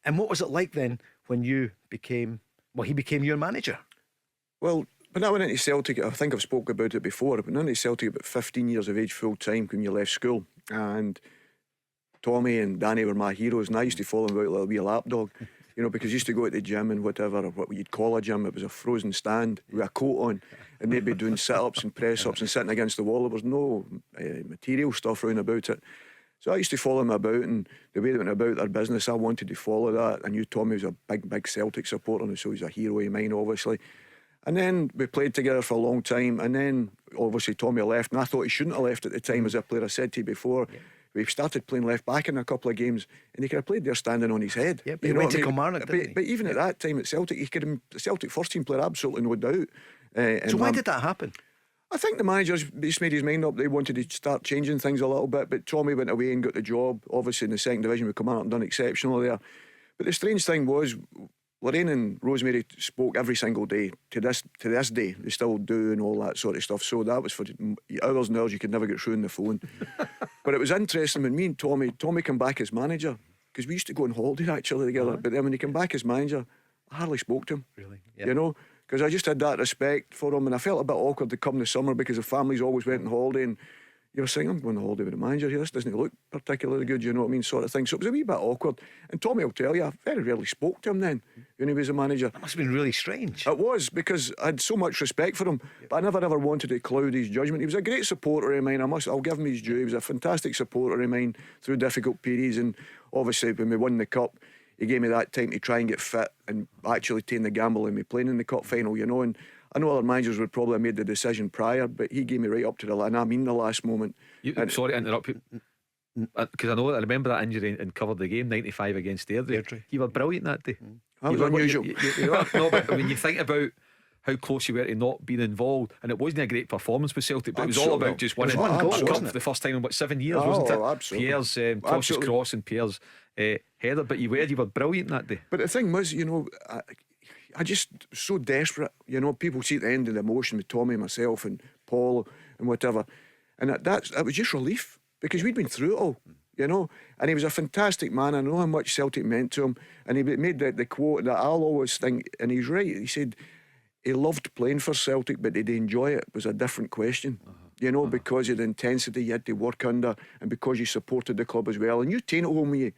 And what was it like then when you became, well, he became your manager? Well, when I went into Celtic, I think I've spoken about it before, but I went into Celtic about 15 years of age full time when you left school. And Tommy and Danny were my heroes, and I used to follow them about like a wee lapdog, because I used to go to the gym and whatever, or what you'd call a gym. It was a frozen stand with a coat on, and they'd be doing sit-ups and press-ups and sitting against the wall. There was no material stuff round about it. So I used to follow them about, and the way they went about their business, I wanted to follow that. I knew Tommy was a big Celtic supporter, and so he's a hero of mine, obviously. And then we played together for a long time, and then obviously Tommy left, and I thought he shouldn't have left at the time as a player. I said to you before, we started playing left back in a couple of games, and he could have played there standing on his head. Yeah, but he went to Kilmarnock, didn't he? But even at that time at Celtic, he could have the Celtic first team player, absolutely no doubt. So why did that happen? I think the manager's just made his mind up. They wanted to start changing things a little bit, but Tommy went away and got the job. Obviously in the second division with Kilmarnock, done exceptionally there. But the strange thing was, Lorraine and Rosemary spoke every single day to this day. They still do and all that sort of stuff. So that was for hours and hours you could never get through on the phone. But it was interesting when me and Tommy came back as manager, because we used to go on holiday actually together. But then when he came back as manager, I hardly spoke to him. Really? Yeah. Because I just had that respect for him, and I felt a bit awkward to come the summer because the families always went on holiday, and you were saying, I'm going on holiday with the manager here, this doesn't look particularly good, you know what I mean, sort of thing. So it was a wee bit awkward. And Tommy will tell you, I very rarely spoke to him then when he was a manager. That must have been really strange. It was, because I had so much respect for him, but I never ever wanted to cloud his judgment. He was a great supporter of mine, I'll give him his due. He was a fantastic supporter of mine through difficult periods, and obviously when we won the cup, he gave me that time to try and get fit and actually take the gamble and me playing in the cup final, and I know other managers would probably have made the decision prior, but he gave me right up to the last moment. Sorry to interrupt you, because I remember that injury and covered the game 95 against Airdrie. You were brilliant that day. That was unusual. No, but when you think about how close you were to not being involved, and it wasn't a great performance with Celtic, but it was all about just winning one goal, a cup wasn't it? for the first time in 7 years, wasn't it? Absolutely. Pierre's Toss's cross and Pierre's header, but you were brilliant that day. But the thing was, I just so desperate. People see at the end of the emotion with Tommy, myself, and Paul, and whatever, and that was just relief, because we'd been through it all, And he was a fantastic man. I know how much Celtic meant to him, and he made the quote that I'll always think, and he's right. He said he loved playing for Celtic, but did he enjoy it was a different question. Because of the intensity you had to work under, and because you supported the club as well, and you take it home with you.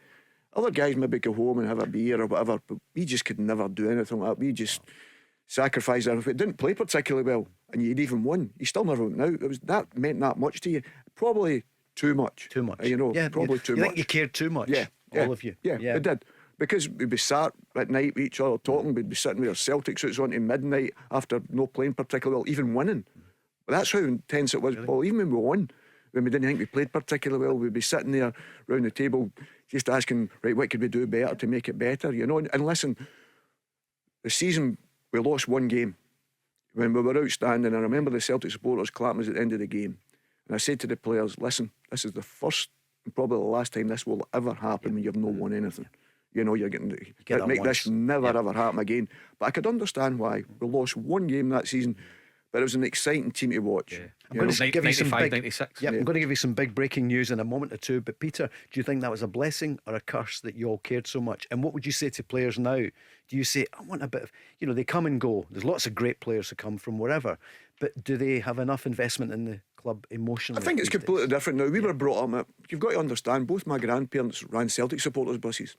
Other guys maybe go home and have a beer or whatever, but we just could never do anything like that. We just sacrificed everything. It didn't play particularly well, and you'd even won, you still never went out. That meant that much to you. Probably too much. Too much. Probably too much. You think you cared too much? Yeah. All of you. Yeah, we did. Because we'd be sat at night with each other talking, we'd be sitting with our Celtic suits on to midnight after no playing particularly well, even winning. But that's how intense it was. Really? Paul, even when we won, when we didn't think we played particularly well, we'd be sitting there round the table just asking, right, what could we do better to make it better, And listen, the season we lost one game when we were outstanding. I remember the Celtic supporters clapping us at the end of the game, and I said to the players, listen, this is the first and probably the last time this will ever happen when you've not won anything. You're getting to make this never ever happen again. But I could understand why we lost one game that season, but it was an exciting team to watch. I'm going to give you some 96. I'm going to give you some big breaking news in a moment or two. But Peter, do you think that was a blessing or a curse that you all cared so much? And what would you say to players now? Do you say, I want a bit of, they come and go. There's lots of great players who come from wherever, but do they have enough investment in the club emotionally? I think it's completely different now. We were brought up, you've got to understand, both my grandparents ran Celtic supporters buses,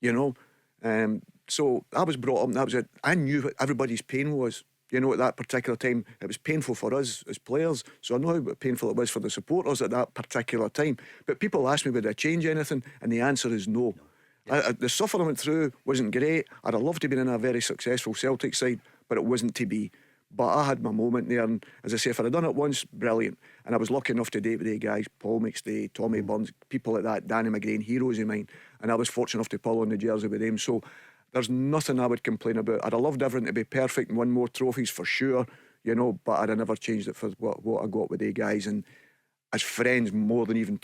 so I was brought up, and that was it. I knew what everybody's pain was. At that particular time, it was painful for us as players, so I know how painful it was for the supporters at that particular time. But people ask me, would I change anything? And the answer is no. The suffering I went through wasn't great. I'd have loved to be in a very successful Celtic side, but it wasn't to be. But I had my moment there, and as I say, if I'd have done it once, brilliant. And I was lucky enough to date with the guys, Paul McStay, Tommy Burns, people like that, Danny McGrain, heroes of mine, and I was fortunate enough to pull on the jersey with them. So there's nothing I would complain about. I'd have loved everything to be perfect and win more trophies for sure, but I'd have never changed it for what I got with the guys, and as friends more than even